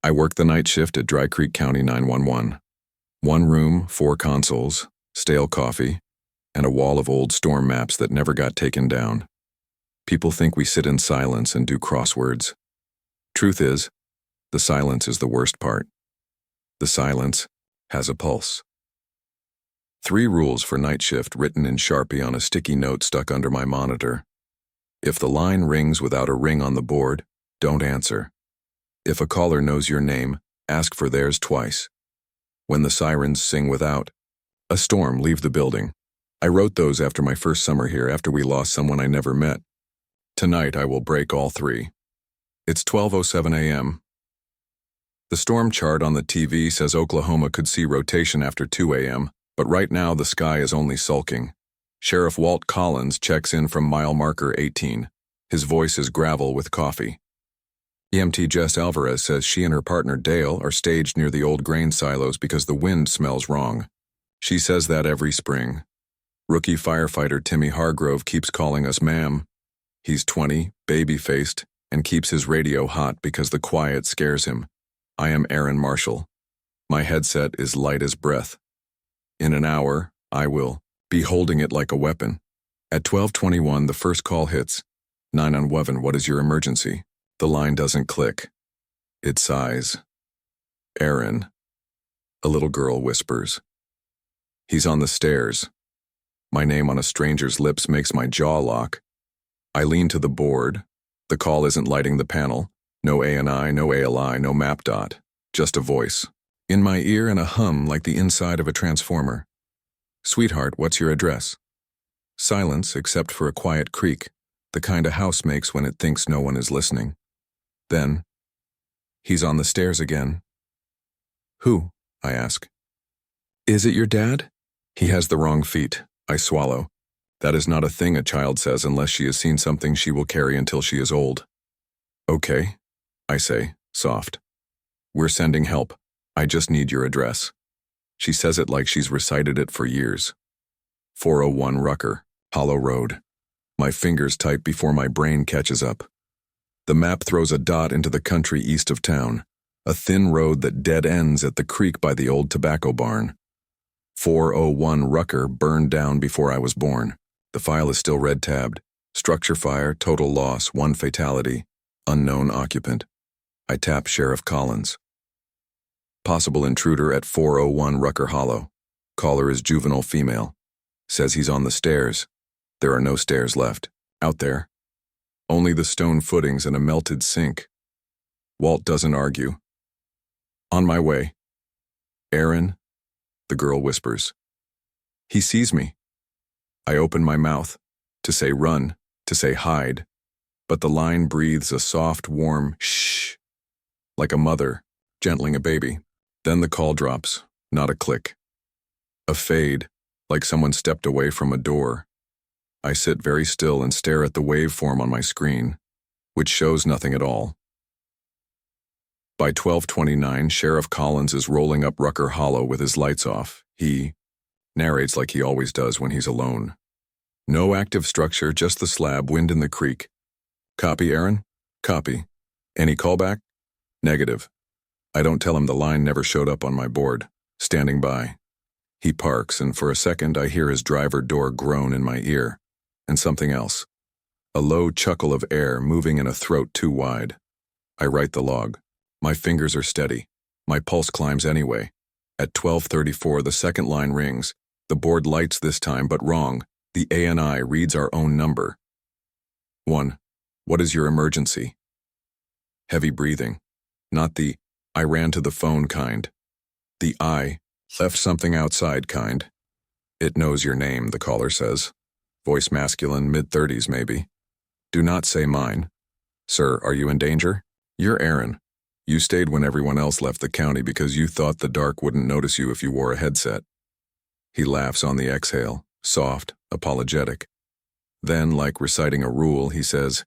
I work the night shift at Dry Creek County 911. One room, 4 consoles, stale coffee, and a wall of old storm maps that never got taken down. People think we sit in silence and do crosswords. Truth is, the silence is the worst part. The silence has a pulse. 3 rules for night shift written in Sharpie on a sticky note stuck under my monitor. If the line rings without a ring on the board, don't answer. If a caller knows your name, ask for theirs twice. When the sirens sing without a storm, leave the building. I wrote those after my first summer here after we lost someone I never met. Tonight I will break all 3. It's 12:07 a.m. The storm chart on the TV says Oklahoma could see rotation after 2 a.m., but right now the sky is only sulking. Sheriff Walt Collins checks in from mile marker 18. His voice is gravel with coffee. EMT Jess Alvarez says she and her partner Dale are staged near the old grain silos because the wind smells wrong. She says that every spring. Rookie firefighter Timmy Hargrove keeps calling us ma'am. He's 20, baby-faced, and keeps his radio hot because the quiet scares him. I am Aaron Marshall. My headset is light as breath. In an hour, I will be holding it like a weapon. At 12:21, the first call hits. 911, what is your emergency? The line doesn't click. It sighs. Aaron. A little girl whispers. He's on the stairs. My name on a stranger's lips makes my jaw lock. I lean to the board. The call isn't lighting the panel. No ANI, no ALI, no map dot. Just a voice. In my ear and a hum like the inside of a transformer. Sweetheart, what's your address? Silence except for a quiet creak, the kind a house makes when it thinks no one is listening. Then, he's on the stairs again. Who? I ask. Is it your dad? He has the wrong feet. I swallow. That is not a thing a child says unless she has seen something she will carry until she is old. Okay, I say, soft. We're sending help. I just need your address. She says it like she's recited it for years. 401 Rucker, Hollow Road. My fingers type before my brain catches up. The map throws a dot into the country east of town, a thin road that dead ends at the creek by the old tobacco barn. 401 Rucker burned down before I was born. The file is still red-tabbed. Structure fire, total loss, 1 fatality, unknown occupant. I tap Sheriff Collins. Possible intruder at 401 Rucker Hollow. Caller is juvenile female. Says he's on the stairs. There are no stairs left. Out there. Only the stone footings and a melted sink. Walt doesn't argue. On my way. Aaron, the girl whispers. He sees me. I open my mouth, to say run, to say hide, but the line breathes a soft, warm shh, like a mother gentling a baby. Then the call drops, not a click. A fade, like someone stepped away from a door. I sit very still and stare at the waveform on my screen, which shows nothing at all. By 12:29, Sheriff Collins is rolling up Rucker Hollow with his lights off. He narrates like he always does when he's alone. No active structure, just the slab, wind in the creek. Copy, Aaron? Copy. Any callback? Negative. I don't tell him the line never showed up on my board. Standing by. He parks, and for a second I hear his driver door groan in my ear. And something else. A low chuckle of air moving in a throat too wide. I write the log. My fingers are steady. My pulse climbs anyway. At 12:34, the second line rings. The board lights this time, but wrong. The ANI reads our own number. 1. What is your emergency? Heavy breathing. Not the I ran to the phone kind. The I left something outside kind. It knows your name, the caller says. Voice masculine, mid-30s maybe. Do not say mine. Sir, are you in danger? You're Aaron. You stayed when everyone else left the county because you thought the dark wouldn't notice you if you wore a headset. He laughs on the exhale, soft, apologetic. Then, like reciting a rule, he says,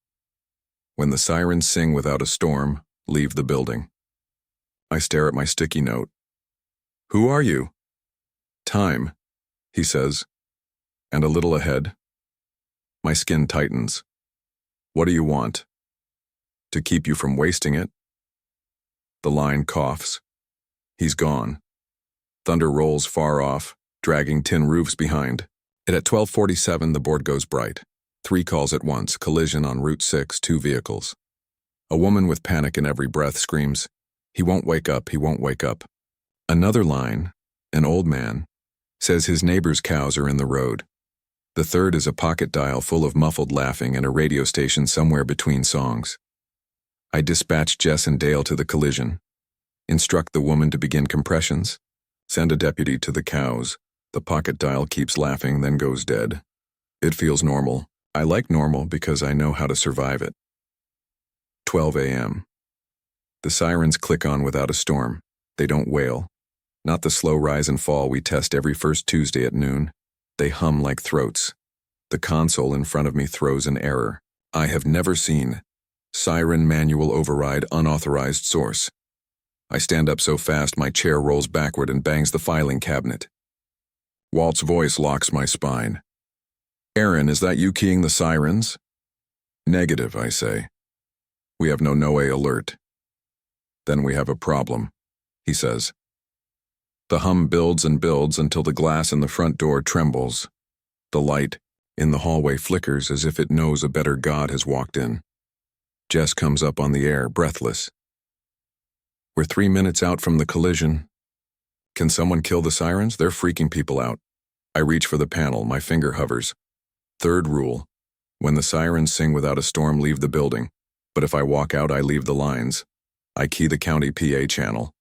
when the sirens sing without a storm, leave the building. I stare at my sticky note. Who are you? Time, he says, and a little ahead. My skin tightens. What do you want? To keep you from wasting it? The line coughs. He's gone. Thunder rolls far off, dragging tin roofs behind. At 12:47, the board goes bright. 3 calls at once, collision on Route 6, 2 vehicles. A woman with panic in every breath screams, "He won't wake up, he won't wake up." Another line, an old man, says his neighbor's cows are in the road. The third is a pocket dial full of muffled laughing and a radio station somewhere between songs. I dispatch Jess and Dale to the collision, instruct the woman to begin compressions, send a deputy to the cows. The pocket dial keeps laughing, then goes dead. It feels normal. I like normal because I know how to survive it. 12 a.m. The sirens click on without a storm. They don't wail. Not the slow rise and fall we test every first Tuesday at noon. They hum like throats. The console in front of me throws an error. I have never seen. Siren manual override unauthorized source. I stand up so fast my chair rolls backward and bangs the filing cabinet. Walt's voice locks my spine. "Aaron, is that you keying the sirens?" "Negative," I say. "We have no NOAA alert." "Then we have a problem," he says. The hum builds and builds until the glass in the front door trembles. The light in the hallway flickers as if it knows a better God has walked in. Jess comes up on the air, breathless. "We're 3 minutes out from the collision. Can someone kill the sirens? They're freaking people out." I reach for the panel, my finger hovers. Third rule: when the sirens sing without a storm, leave the building. But if I walk out, I leave the lines. I key the county PA channel.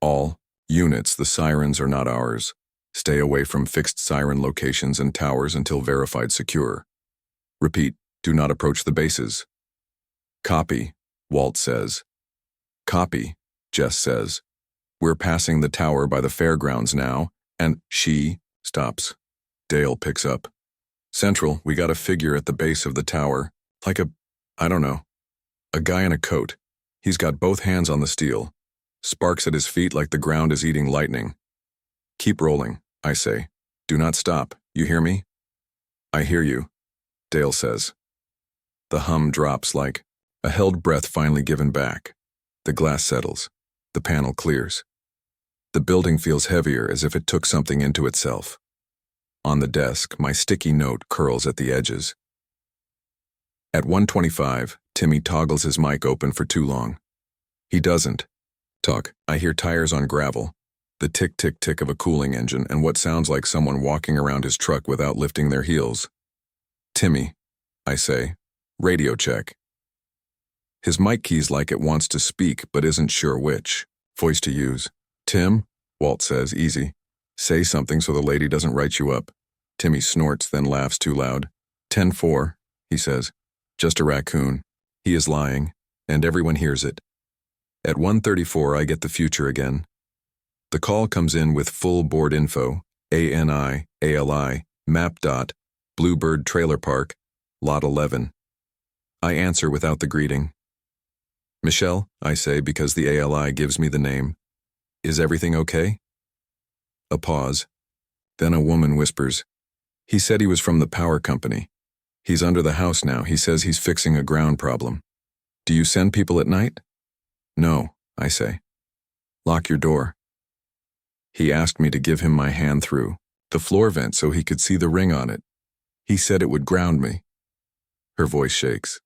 "All units, the sirens are not ours. Stay away from fixed siren locations and towers until verified secure. Repeat, do not approach the bases." "Copy," Walt says. "Copy," Jess says. "We're passing the tower by the fairgrounds now," and she stops. Dale picks up. "Central, we got a figure at the base of the tower. Like I don't know. A guy in a coat. He's got both hands on the steel. Sparks at his feet like the ground is eating lightning." "Keep rolling," I say. "Do not stop. You hear me?" "I hear you," Dale says. The hum drops like a held breath finally given back. The glass settles. The panel clears. The building feels heavier, as if it took something into itself. On the desk, my sticky note curls at the edges. At 1:25, Timmy toggles his mic open for too long. He doesn't talk. I hear tires on gravel, the tick-tick-tick of a cooling engine, and what sounds like someone walking around his truck without lifting their heels. "Timmy," I say. "Radio check." His mic keys like it wants to speak but isn't sure which voice to use. "Tim," Walt says, easy. "Say something so the lady doesn't write you up." Timmy snorts, then laughs too loud. 10-4, he says. "Just a raccoon." He is lying, and everyone hears it. At 1:34, I get the future again. The call comes in with full board info, ANI, ALI, map dot, Bluebird Trailer Park, Lot 11. I answer without the greeting. "Michelle," I say because the ALI gives me the name. "Is everything okay?" A pause. Then a woman whispers, "He said he was from the power company. He's under the house now. He says he's fixing a ground problem. Do you send people at night?" "No," I say. "Lock your door." He asked me to give him my hand through the floor vent so he could see the ring on it. He said it would ground me. Her voice shakes.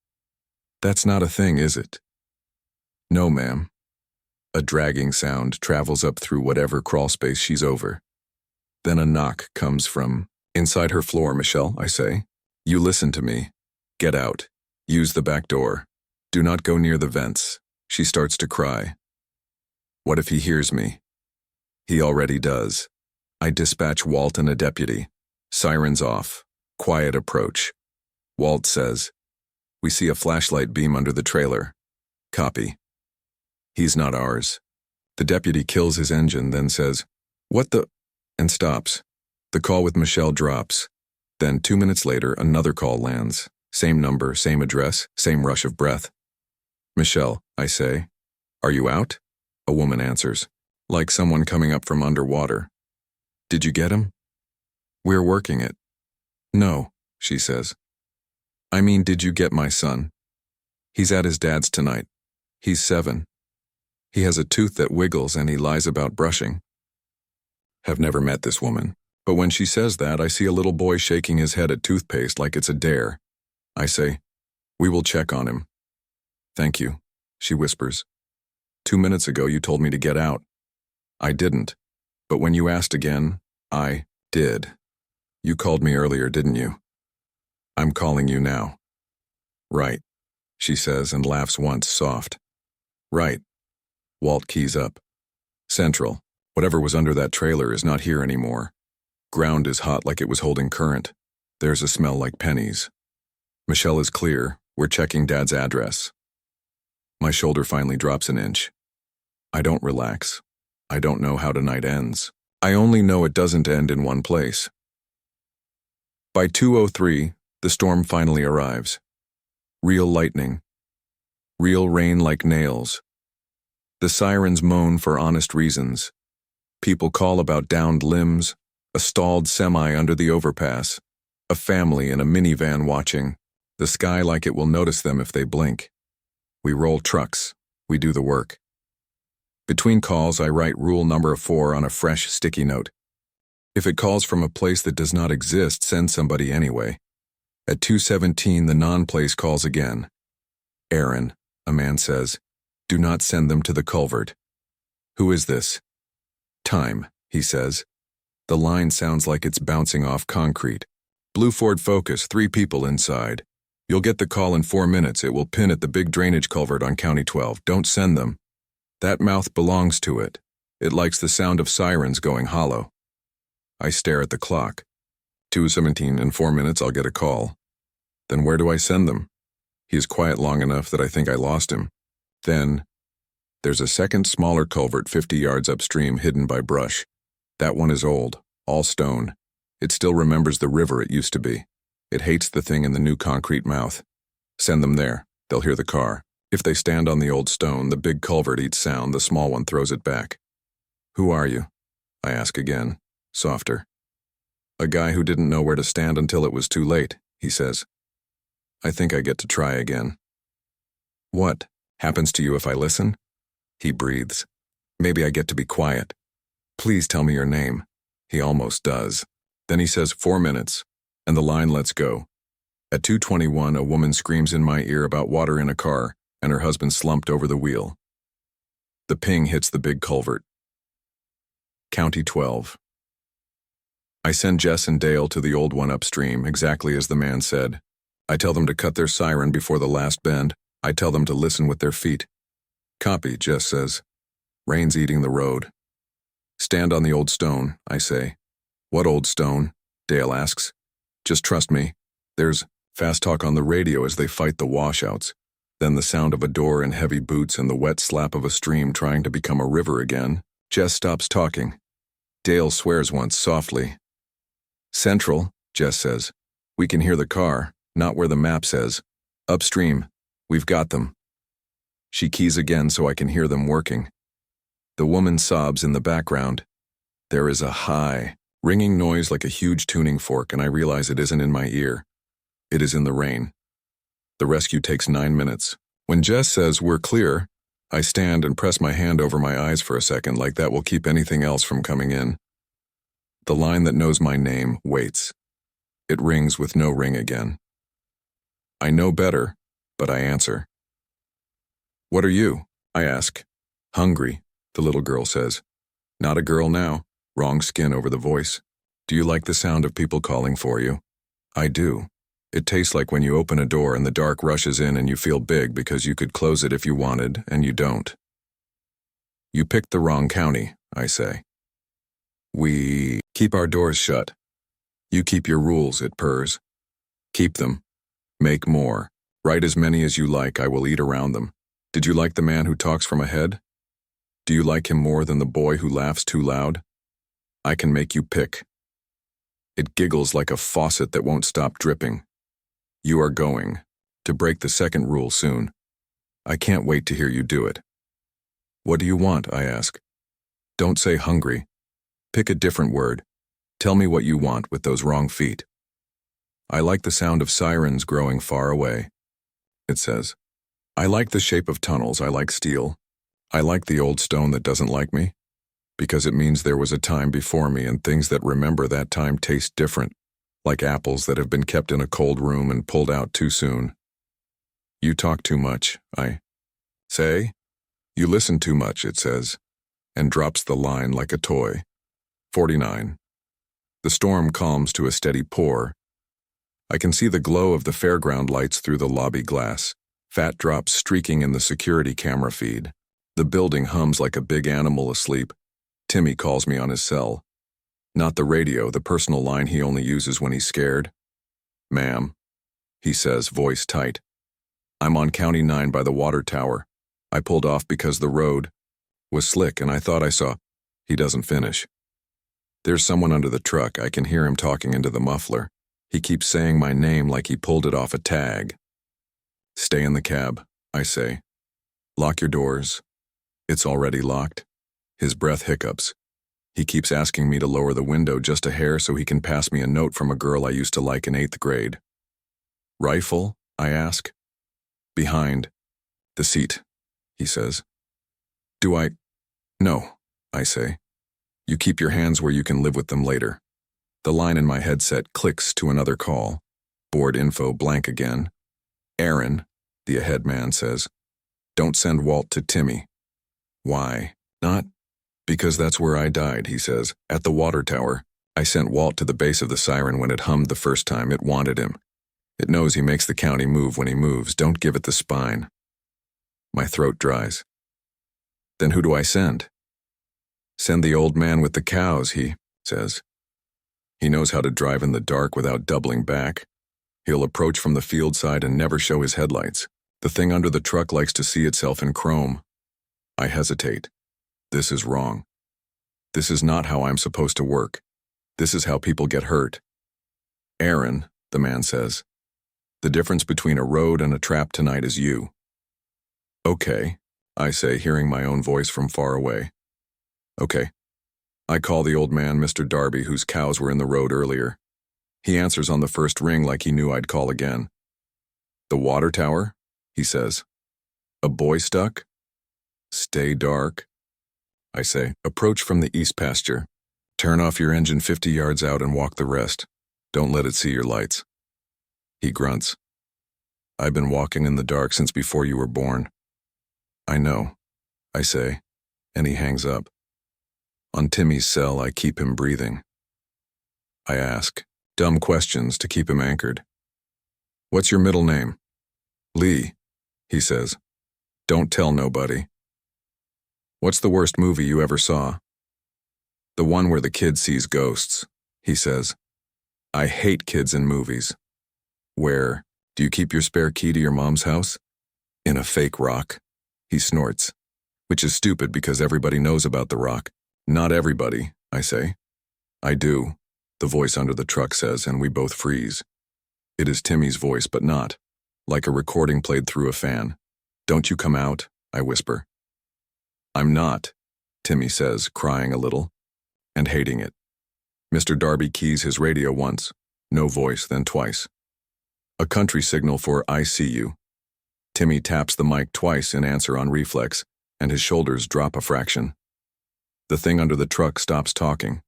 "That's not a thing, is it?" "No, ma'am." A dragging sound travels up through whatever crawlspace she's over. Then a knock comes from inside her floor. "Michelle," I say. "You listen to me. Get out. Use the back door. Do not go near the vents." She starts to cry. What if he hears me? He already does. I dispatch Walt and a deputy. Sirens off. Quiet approach. Walt says, "We see a flashlight beam under the trailer." Copy. He's not ours. The deputy kills his engine, then says, "What the?" and stops. The call with Michelle drops. Then 2 minutes later, another call lands. Same number, same address, same rush of breath. "Michelle," I say. "Are you out?" A woman answers, like someone coming up from underwater. "Did you get him?" "We're working it." "No," she says. "I mean, did you get my son? He's at his dad's tonight. He's 7. He has a tooth that wiggles and he lies about brushing. Have never met this woman, but when she says that, I see a little boy shaking his head at toothpaste like it's a dare. I say, "We will check on him." "Thank you," she whispers. "2 minutes ago you told me to get out." "I didn't, but when you asked again, I did. You called me earlier, didn't you?" "I'm calling you now." "Right," she says and laughs once, soft. "Right." Walt keys up. Central. Whatever was under that trailer is not here anymore. Ground is hot like it was holding current. There's a smell like pennies. Michelle is clear. We're checking Dad's address. My shoulder finally drops an inch. I don't relax. I don't know how tonight ends. I only know it doesn't end in one place. By 2:03, the storm finally arrives. Real lightning. Real rain like nails. The sirens moan for honest reasons. People call about downed limbs, a stalled semi under the overpass, a family in a minivan watching, the sky like it will notice them if they blink. We roll trucks. We do the work. Between calls, I write rule number 4 on a fresh, sticky note. If it calls from a place that does not exist, send somebody anyway. At 2:17, the non-place calls again. "Aaron," a man says, "do not send them to the culvert." "Who is this?" "Time," he says. The line sounds like it's bouncing off concrete. "Blue Ford Focus, 3 people inside. You'll get the call in 4 minutes. It will pin at the big drainage culvert on County 12. Don't send them. That mouth belongs to it. It likes the sound of sirens going hollow." I stare at the clock. 2:17, in 4 minutes I'll get a call. Then where do I send them? He is quiet long enough that I think I lost him. Then, there's a second smaller culvert 50 yards upstream hidden by brush. That one is old, all stone. It still remembers the river it used to be. It hates the thing in the new concrete mouth. Send them there. They'll hear the car. If they stand on the old stone, the big culvert eats sound, the small one throws it back. "Who are you?" I ask again, softer. "A guy who didn't know where to stand until it was too late," he says. I think I get to try again. "What happens to you if I listen?" He breathes. "Maybe I get to be quiet. Please tell me your name." He almost does. Then he says 4 minutes, and the line lets go. At 2:21, a woman screams in my ear about water in a car, and her husband slumped over the wheel. The ping hits the big culvert. County 12. I send Jess and Dale to the old one upstream, exactly as the man said. I tell them to cut their siren before the last bend. I tell them to listen with their feet. "Copy," Jess says. Rain's eating the road. "Stand on the old stone," I say. "What old stone?" Dale asks. "Just trust me." There's fast talk on the radio as they fight the washouts. Then the sound of a door and heavy boots and the wet slap of a stream trying to become a river again. Jess stops talking. Dale swears once softly. "Central," Jess says. "We can hear the car, not where the map says. Upstream. We've got them." She keys again so I can hear them working. The woman sobs in the background. There is a high, ringing noise like a huge tuning fork, and I realize it isn't in my ear. It is in the rain. The rescue takes 9 minutes. When Jess says we're clear, I stand and press my hand over my eyes for a second, like that will keep anything else from coming in. The line that knows my name waits. It rings with no ring again. I know better, but I answer. "What are you?" I ask. "Hungry," the little girl says. Not a girl now. Wrong skin over the voice. "Do you like the sound of people calling for you?" I do. It tastes like when you open a door and the dark rushes in and you feel big because you could close it if you wanted, and you don't. "You picked the wrong county," I say. "We keep our doors shut." "You keep your rules," it purrs. "Keep them. Make more. Write as many as you like, I will eat around them. Did you like the man who talks from ahead? Do you like him more than the boy who laughs too loud? I can make you pick." It giggles like a faucet that won't stop dripping. "You are going to break the second rule soon. I can't wait to hear you do it." "What do you want?" I ask. "Don't say hungry. Pick a different word. Tell me what you want with those wrong feet." "I like the sound of sirens growing far away," it says. "I like the shape of tunnels. I like steel. I like the old stone that doesn't like me, because it means there was a time before me and things that remember that time taste different, like apples that have been kept in a cold room and pulled out too soon. You talk too much, I say. You listen too much, it says, and drops the line like a toy. 49. The storm calms to a steady pour. I can see the glow of the fairground lights through the lobby glass, fat drops streaking in the security camera feed. The building hums like a big animal asleep. Timmy calls me on his cell. Not the radio, the personal line he only uses when he's scared. Ma'am, he says, voice tight. I'm on County 9 by the water tower. I pulled off because the road was slick and I thought I saw. He doesn't finish. There's someone under the truck. I can hear him talking into the muffler. He keeps saying my name like he pulled it off a tag. Stay in the cab, I say. Lock your doors. It's already locked. His breath hiccups. He keeps asking me to lower the window just a hair so he can pass me a note from a girl I used to like in 8th grade. Rifle? I ask. Behind the seat, he says. Do I? No, I say. You keep your hands where you can live with them later. The line in my headset clicks to another call. Board info blank again. Aaron, the ahead man says. Don't send Walt to Timmy. Why not? Because that's where I died, he says, at the water tower. I sent Walt to the base of the Siren when it hummed the first time. It wanted him. It knows he makes the county move when he moves. Don't give it the spine. My throat dries. Then who do I send? Send the old man with the cows, he says. He knows how to drive in the dark without doubling back. He'll approach from the field side and never show his headlights. The thing under the truck likes to see itself in chrome. I hesitate. This is wrong. This is not how I'm supposed to work. This is how people get hurt. Aaron, the man says. The difference between a road and a trap tonight is you. Okay, I say, hearing my own voice from far away. Okay. I call the old man, Mr. Darby, whose cows were in the road earlier. He answers on the first ring like he knew I'd call again. The water tower? He says. A boy stuck? Stay dark. I say, approach from the east pasture. Turn off your engine 50 yards out and walk the rest. Don't let it see your lights. He grunts. I've been walking in the dark since before you were born. I know, I say, and he hangs up. On Timmy's cell, I keep him breathing. I ask dumb questions to keep him anchored. What's your middle name? Lee, he says. Don't tell nobody. What's the worst movie you ever saw? The one where the kid sees ghosts, he says. I hate kids in movies. Where? Do you keep your spare key to your mom's house? In a fake rock, he snorts, which is stupid because everybody knows about the rock. Not everybody, I say. I do, the voice under the truck says, and we both freeze. It is Timmy's voice, but not, like a recording played through a fan. Don't you come out, I whisper. I'm not, Timmy says, crying a little, and hating it. Mr. Darby keys his radio once, no voice, then twice. A country signal for I see you. Timmy taps the mic twice in answer on reflex, and his shoulders drop a fraction. The thing under the truck stops talking.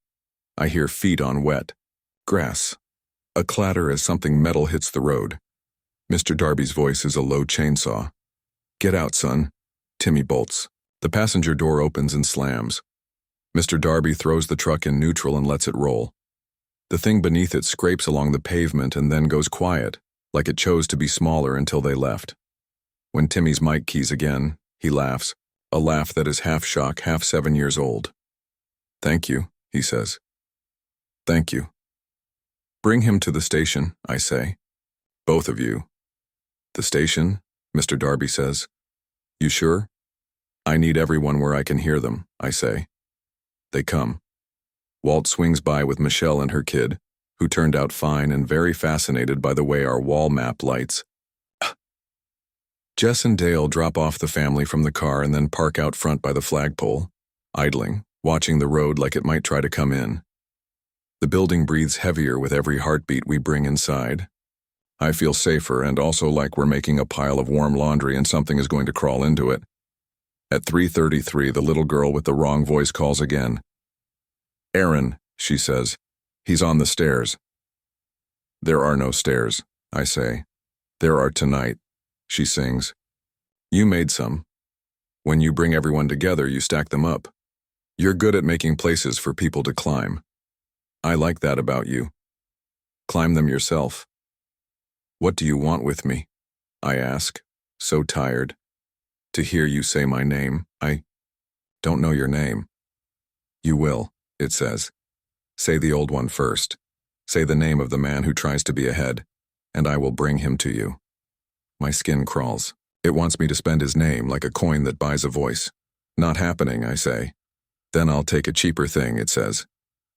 I hear feet on wet grass. A clatter as something metal hits the road. Mr. Darby's voice is a low chainsaw. Get out, son. Timmy bolts. The passenger door opens and slams. Mr. Darby throws the truck in neutral and lets it roll. The thing beneath it scrapes along the pavement and then goes quiet, like it chose to be smaller until they left. When Timmy's mic keys again, he laughs, a laugh that is half shock, half 7 years old. Thank you, he says. Thank you. Bring him to the station, I say. Both of you. The station, Mr. Darby says. You sure? I need everyone where I can hear them, I say. They come. Walt swings by with Michelle and her kid, who turned out fine and very fascinated by the way our wall map lights. Jess and Dale drop off the family from the car and then park out front by the flagpole, idling, watching the road like it might try to come in. The building breathes heavier with every heartbeat we bring inside. I feel safer and also like we're making a pile of warm laundry and something is going to crawl into it. At 3:33, the little girl with the wrong voice calls again. Aaron, she says. He's on the stairs. There are no stairs, I say. There are tonight, she sings. You made some. When you bring everyone together, you stack them up. You're good at making places for people to climb. I like that about you. Climb them yourself. What do you want with me? I ask, so tired. To hear you say my name. I don't know your name. You will, it says. Say the old one first. Say the name of the man who tries to be ahead, and I will bring him to you. My skin crawls. It wants me to spend his name like a coin that buys a voice. Not happening, I say. Then I'll take a cheaper thing, it says.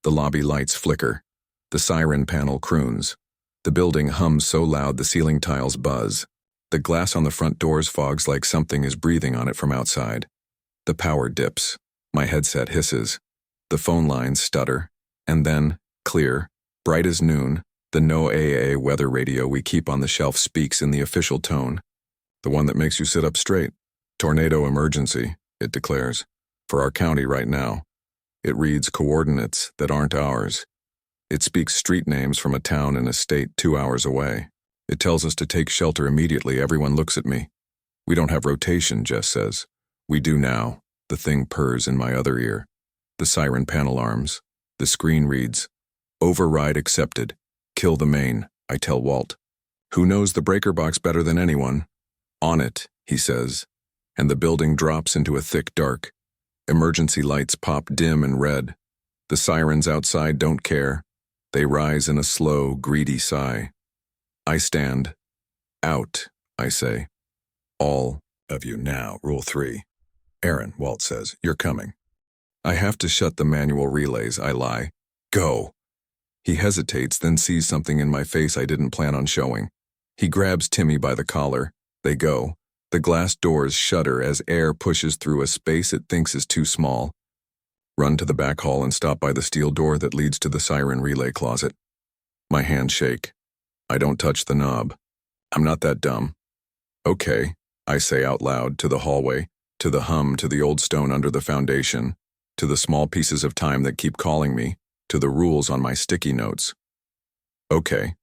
The lobby lights flicker. The siren panel croons. The building hums so loud the ceiling tiles buzz. The glass on the front doors fogs like something is breathing on it from outside. The power dips. My headset hisses. The phone lines stutter. And then, clear, bright as noon, the NOAA weather radio we keep on the shelf speaks in the official tone. The one that makes you sit up straight. Tornado emergency, it declares. For our county right now. It reads coordinates that aren't ours. It speaks street names from a town in a state 2 hours away. It tells us to take shelter immediately. Everyone looks at me. We don't have rotation, Jess says. We do now. The thing purrs in my other ear. The siren panel arms. The screen reads, override accepted. Kill the main, I tell Walt. Who knows the breaker box better than anyone? On it, he says. And the building drops into a thick dark. Emergency lights pop dim and red. The sirens outside don't care. They rise in a slow, greedy sigh. I stand. Out, I say. All of you now, Rule 3. Aaron, Walt says, you're coming. I have to shut the manual relays, I lie. Go. He hesitates, then sees something in my face I didn't plan on showing. He grabs Timmy by the collar. They go. The glass doors shudder as air pushes through a space it thinks is too small. Run to the back hall and stop by the steel door that leads to the siren relay closet. My hands shake. I don't touch the knob. I'm not that dumb. Okay, I say out loud, to the hallway, to the hum, to the old stone under the foundation, to the small pieces of time that keep calling me, to the rules on my sticky notes. Okay.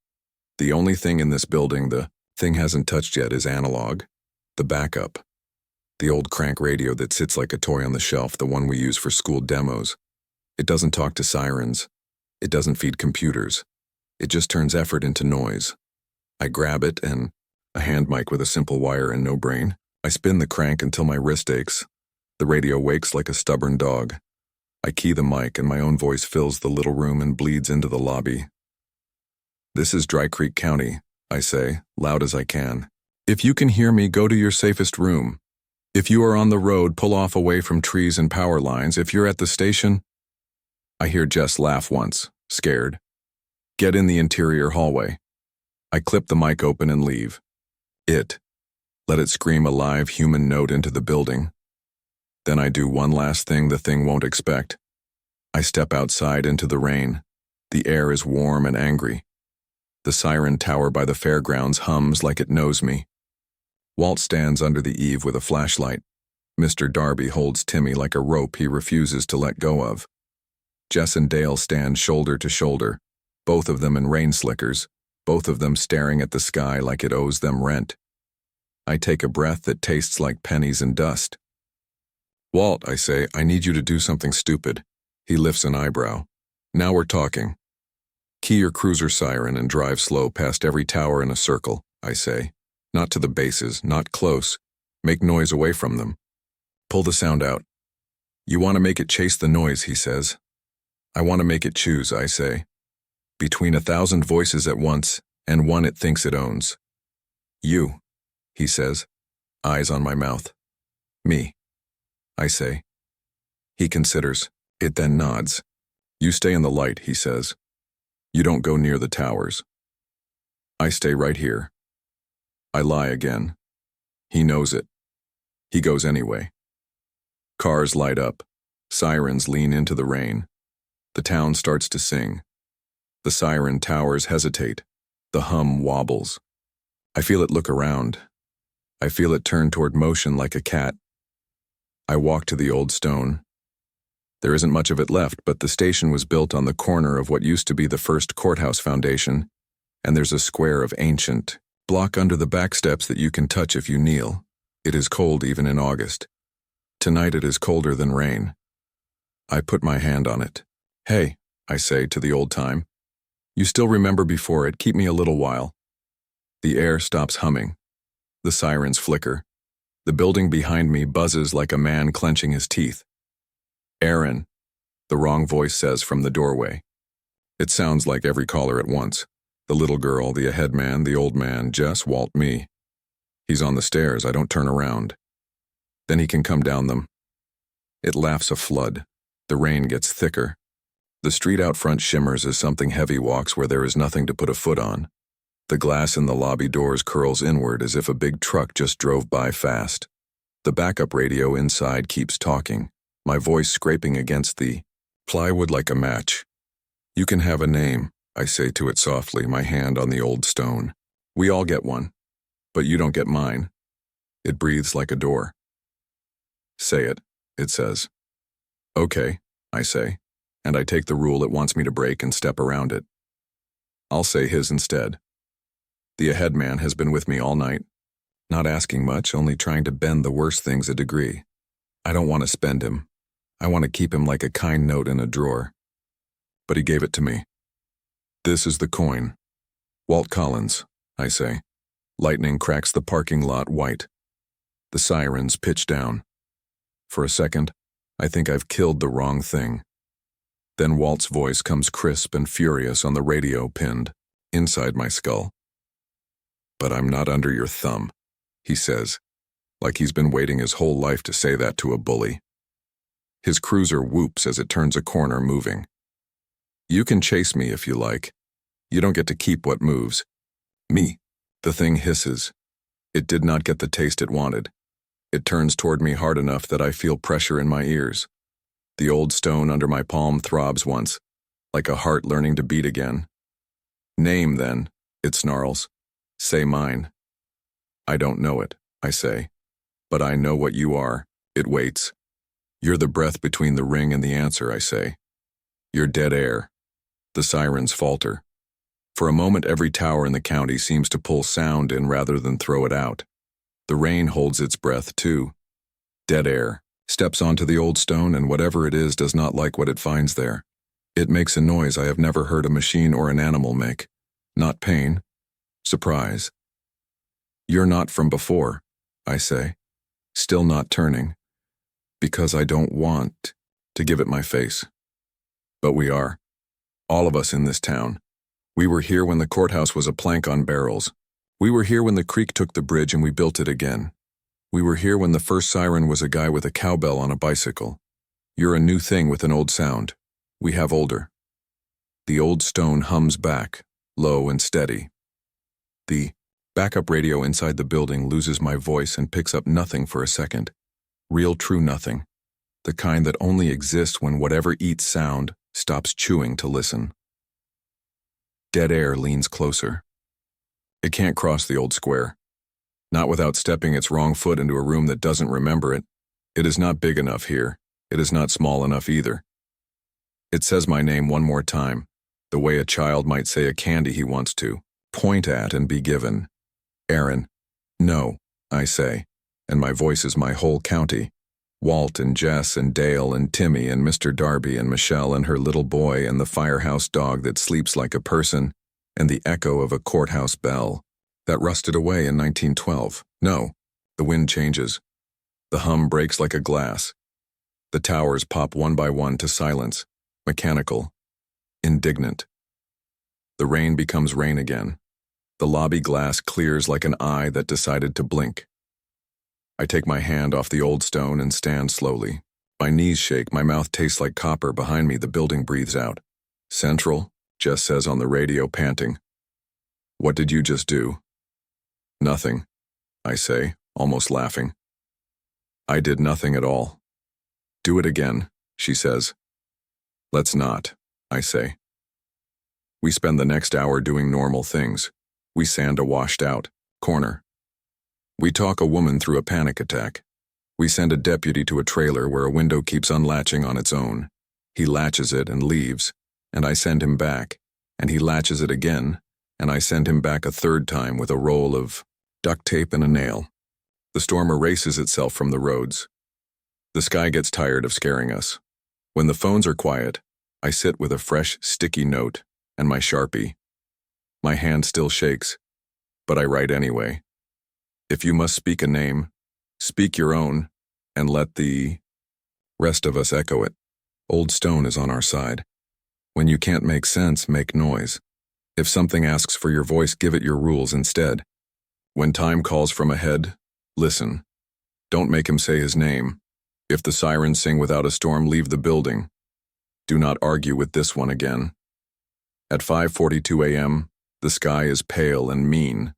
The only thing in this building the thing hasn't touched yet is analog. The backup. The old crank radio that sits like a toy on the shelf, the one we use for school demos. It doesn't talk to sirens. It doesn't feed computers. It just turns effort into noise. I grab it and a hand mic with a simple wire and no brain. I spin the crank until my wrist aches. The radio wakes like a stubborn dog. I key the mic and my own voice fills the little room and bleeds into the lobby. This is Dry Creek County, I say, loud as I can. If you can hear me, go to your safest room. If you are on the road, pull off away from trees and power lines. If you're at the station... I hear Jess laugh once, scared. Get in the interior hallway. I clip the mic open and leave. Let it scream a live human note into the building. Then I do one last thing the thing won't expect. I step outside into the rain. The air is warm and angry. The siren tower by the fairgrounds hums like it knows me. Walt stands under the eave with a flashlight. Mr. Darby holds Timmy like a rope he refuses to let go of. Jess and Dale stand shoulder to shoulder, both of them in rain slickers, both of them staring at the sky like it owes them rent. I take a breath that tastes like pennies and dust. Walt, I say, I need you to do something stupid. He lifts an eyebrow. Now we're talking. Key your cruiser siren and drive slow past every tower in a circle, I say. Not to the bases, not close. Make noise away from them. Pull the sound out. You want to make it chase the noise, he says. I want to make it choose, I say. Between 1,000 voices at once and one it thinks it owns. You, he says, eyes on my mouth. Me, I say. He considers. It then nods. You stay in the light, he says. You don't go near the towers. I stay right here. I lie again. He knows it. He goes anyway. Cars light up. Sirens lean into the rain. The town starts to sing. The siren towers hesitate. The hum wobbles. I feel it look around. I feel it turn toward motion like a cat. I walk to the old stone. There isn't much of it left, but the station was built on the corner of what used to be the first courthouse foundation, and there's a square of ancient block under the back steps that you can touch if you kneel. It is cold even in August. Tonight it is colder than rain. I put my hand on it. Hey, I say to the old time. You still remember before it, keep me a little while. The air stops humming. The sirens flicker. The building behind me buzzes like a man clenching his teeth. Aaron, the wrong voice says from the doorway. It sounds like every caller at once. The little girl, the ahead man, the old man, Jess, Walt, me. He's on the stairs, I don't turn around. Then he can come down them. It laughs a flood. The rain gets thicker. The street out front shimmers as something heavy walks where there is nothing to put a foot on. The glass in the lobby doors curls inward as if a big truck just drove by fast. The backup radio inside keeps talking, my voice scraping against the plywood like a match. You can have a name, I say to it softly, my hand on the old stone. We all get one, but you don't get mine. It breathes like a door. Say it says. Okay, I say, and I take the rule it wants me to break and step around it. I'll say his instead. The ahead man has been with me all night, not asking much, only trying to bend the worst things a degree. I don't want to spend him. I want to keep him like a kind note in a drawer. But he gave it to me. This is the coin. Walt Collins, I say. Lightning cracks the parking lot white. The sirens pitch down. For a second, I think I've killed the wrong thing. Then Walt's voice comes crisp and furious on the radio pinned inside my skull. But I'm not under your thumb, he says, like he's been waiting his whole life to say that to a bully. His cruiser whoops as it turns a corner, moving. You can chase me if you like. You don't get to keep what moves. Me. The thing hisses. It did not get the taste it wanted. It turns toward me hard enough that I feel pressure in my ears. The old stone under my palm throbs once, like a heart learning to beat again. Name, then, it snarls. Say mine. I don't know it, I say. But I know what you are. It waits. You're the breath between the ring and the answer, I say. You're dead air. The sirens falter. For a moment, every tower in the county seems to pull sound in rather than throw it out. The rain holds its breath, too. Dead air. Steps onto the old stone, and whatever it is does not like what it finds there. It makes a noise I have never heard a machine or an animal make. Not pain. Surprise. You're not from before, I say, still not turning, because I don't want to give it my face. But we are. All of us in this town. We were here when the courthouse was a plank on barrels. We were here when the creek took the bridge and we built it again. We were here when the first siren was a guy with a cowbell on a bicycle. You're a new thing with an old sound. We have older. The old stone hums back, low and steady. The backup radio inside the building loses my voice and picks up nothing for a second. Real true nothing. The kind that only exists when whatever eats sound stops chewing to listen. Dead air leans closer. It can't cross the old square. Not without stepping its wrong foot into a room that doesn't remember it. It is not big enough here. It is not small enough either. It says my name one more time, the way a child might say a candy he wants to point at and be given. Aaron. No, I say, and my voice is my whole county. Walt and Jess and Dale and Timmy and Mr. Darby and Michelle and her little boy and the firehouse dog that sleeps like a person and the echo of a courthouse bell that rusted away in 1912. No, the wind changes. The hum breaks like a glass. The towers pop one by one to silence, mechanical, indignant. The rain becomes rain again. The lobby glass clears like an eye that decided to blink. I take my hand off the old stone and stand slowly. My knees shake, my mouth tastes like copper. Behind me, the building breathes out. Central, Jess says on the radio, panting. What did you just do? Nothing, I say, almost laughing. I did nothing at all. Do it again, she says. Let's not, I say. We spend the next hour doing normal things. We sand a washed out corner. We talk a woman through a panic attack. We send a deputy to a trailer where a window keeps unlatching on its own. He latches it and leaves, and I send him back, and he latches it again, and I send him back a third time with a roll of duct tape and a nail. The storm erases itself from the roads. The sky gets tired of scaring us. When the phones are quiet, I sit with a fresh, sticky note and my Sharpie. My hand still shakes, but I write anyway. If you must speak a name, speak your own, and let the rest of us echo it. Old Stone is on our side. When you can't make sense, make noise. If something asks for your voice, give it your rules instead. When time calls from ahead, listen. Don't make him say his name. If the sirens sing without a storm, leave the building. Do not argue with this one again. At 5:42 a.m., the sky is pale and mean.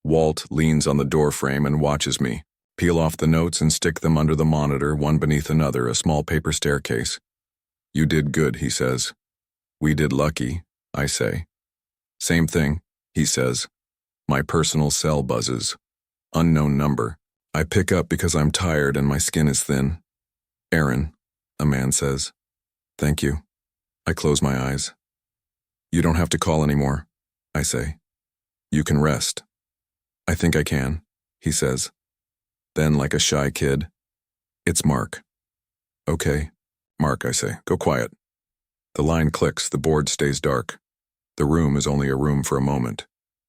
Walt leans on the doorframe and watches me. Peel off the notes and stick them under the monitor, one beneath another, a small paper staircase. You did good, he says. We did lucky, I say. Same thing, he says. My personal cell buzzes. Unknown number. I pick up because I'm tired and my skin is thin. Aaron, a man says. Thank you. I close my eyes. You don't have to call anymore, I say. You can rest. I think I can, he says. Then, like a shy kid, it's Mark. Okay, Mark, I say, go quiet. The line clicks, the board stays dark. The room is only a room for a moment.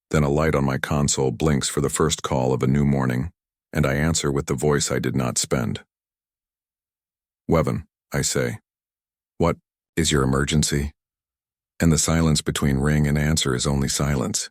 Then a light on my console blinks for the first call of a new morning, and I answer with the voice I did not spend. Wevan, I say. What is your emergency? And the silence between ring and answer is only silence.